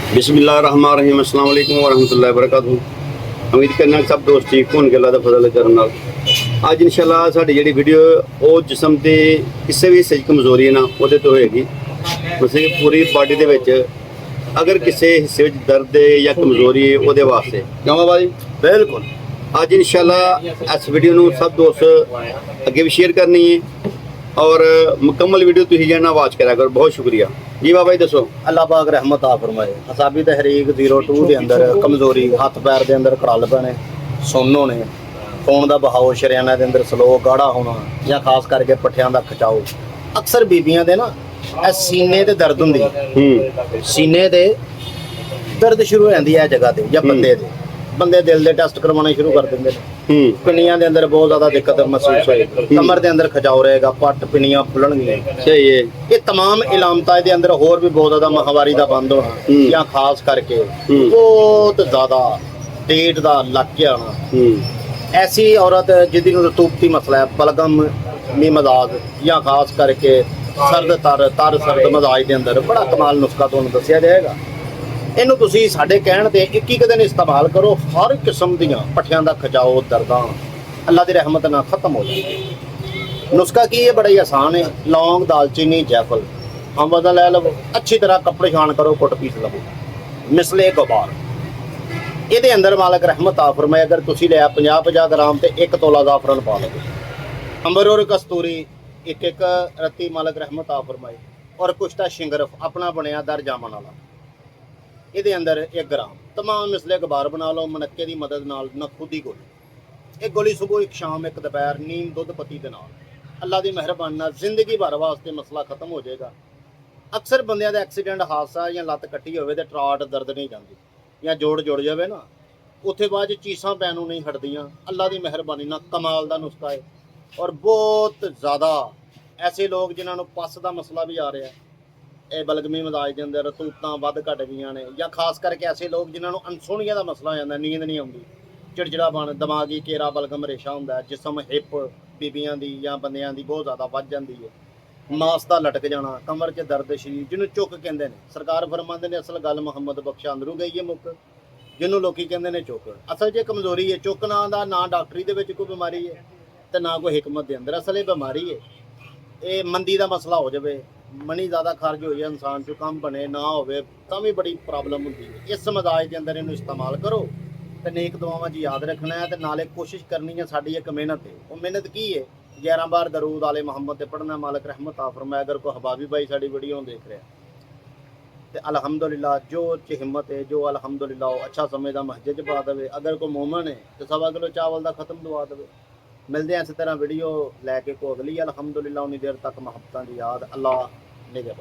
बिस्मिल्लाहिर्रहमानिर्रहीम अस्सलाम वालेकुम वरहमतुल्लाहि वबरकातुहू। उम्मीद करना सब दोस्त ठीक होने अल्लाह दा फजल करन नाल अज इंशाअल्लाह साडी जेहड़ी वीडियो वो जिस्म के किसी भी हिस्से कमजोरी है ना वो तो होएगी। मतलब कि पूरी बॉडी दे विच अगर किसी हिस्से विच दर्द है या कमजोरी है वो वास्ते क्यों बाबा जी बिल्कुल। अज इंशाअल्लाह इस वीडियो नूं सब दोस्त अगे भी शेयर करनी है और मुकम्मल वीडियो तुसीं जाना वाच करा करो। बहुत शुक्रिया जी बाबा जी दसो। अल्लाह पाक रहमत आ फरमाए। असाबी तहरीक 02 के अंदर कमजोरी हथ पैर के अंदर खड़ल पैने सुन्न होने खून का बहाव शरियाना के अंदर स्लो गाढ़ा होना या खास करके पट्ठियां का खिचाओ अक्सर बीबियां दे ना ए सीने ते दर्द हुंदी सीने ते दर्द शुरू हो जाती है जगह ते या बंदे दिल के टेस्ट करवाने शुरू कर देंगे पिनियां दे अंदर बहुत ज्यादा दिक्कत महसूस होएगी कमर के अंदर खिचाव रहेगा पट पिनियां फुलणगियां सही है। ये तमाम इलामतां दे अंदर होर भी बहुत ज्यादा महावारी का बंद होना या खास करके बहुत ज्यादा पेट का लग के आना ऐसी औरत जिदी रतूबती मसला है बलगम नी मजाज या खास करके सर्द तर सर्द मजाज के अंदर बड़ा कमाल नुस्खा तुहानूं दस्सिया जाएगा। इनू तुसी साडे कहण ते 21 दिन इस्तेमाल करो हर किस्म दियां पट्ठियां दा खिचाओ दर्दां अल्लाह दी रहमत नाल खत्म हो जाएगी। नुस्खा की है बड़ा ही आसान है। लौंग दालचीनी जैफल अम्बा लै लवो अच्छी तरह कपड़े छान करो कुट पीस लवो मिसले गुबार ये अंदर मालक रहमत आ फरमाए। अगर तुसी लिया 50-50 ग्राम ते 1 तोला जाफरन पा लो अंबर और कस्तूरी एक रत्ती मालक रहमत आ फरमाए और कुश्ता शिंगरफ अपना बनया दर जामन वाला ये अंदर 1 ग्राम तमाम मिसले गुबार बना लो मनक्के की मदद नाल न खुद ही गोली एक गोली सुबह एक शाम एक दोपहर नीम दुध पत्ती के नाल अल्लाह की मेहरबानी नाल जिंदगी भर वास्ते मसला खत्म हो जाएगा। अक्सर बंदियां दा एक्सीडेंट हादसा या लत्त कट्टी होवे ते ट्राट दर्द नहीं जाती या जोड़ जुड़ जाए ना उत्थे बाद चीसां पैनों नहीं हटदियां। अल्लाह की मेहरबानी नाल कमाल का नुस्खा है और बहुत ज़्यादा ऐसे लोग जिन्होंने पस का मसला भी आ रहा है ये बलगमी मजाज के अंदर रतूबतां वध घट गई ने या खास करके ऐसे लोग जिन्होंने अनसुनिया का मसला हो जाता नींद नहीं आती चिड़चिड़ापन दिमागी घेरा बलगम रेशा होंदा जिसम हिप बीबियां दी या बंदियां दी बहुत ज़्यादा वध जाती है मास का लटक जाना कमर च दर्द शरीर जिन्हों चुक कहते हैं सरकार फरमाते ने असल गल मुहम्मद बख्शा अंदरू गई है मुक जिन्हों लोग कहते हैं चुक असल जो कमजोरी है चुकना का ना डॉक्टरी के कोई बीमारी है तो ना कोई हिकमत के अंदर असल ये बीमारी है ये मंदी का मसला हो जाए मनी ज़्यादा खर्च हो जाए इंसान चो कम बने ना हो भी बड़ी प्रॉब्लम होती है। इस मजाज के अंदर इन्हू इस्तेमाल करो तो नेक दुआवां जी याद रखना है तो नाले कोशिश करनी है। साड़ी एक मेहनत है वो मेहनत की है 11 बार दरूद आले मोहम्मद ते पढ़ना मालक रहमत आ फरमाए। अगर कोई हबाबी भाई साड़ी वीडियो देख रहा है तो अल्हम्दुलिल्लाह जो च हिम्मत है जो अल्हम्दुलिल्लाह वो अच्छा समझदा मस्जिद पा दे। अगर कोई मोमन है तो 1.25 किलो चावल का खत्म दवा दे। मिलते हैं इस तरह वीडियो लैके को अगली अल्हम्दुलिल्लाह उन्नी देर तक मुहब्बतां दी याद अल्लाह ने के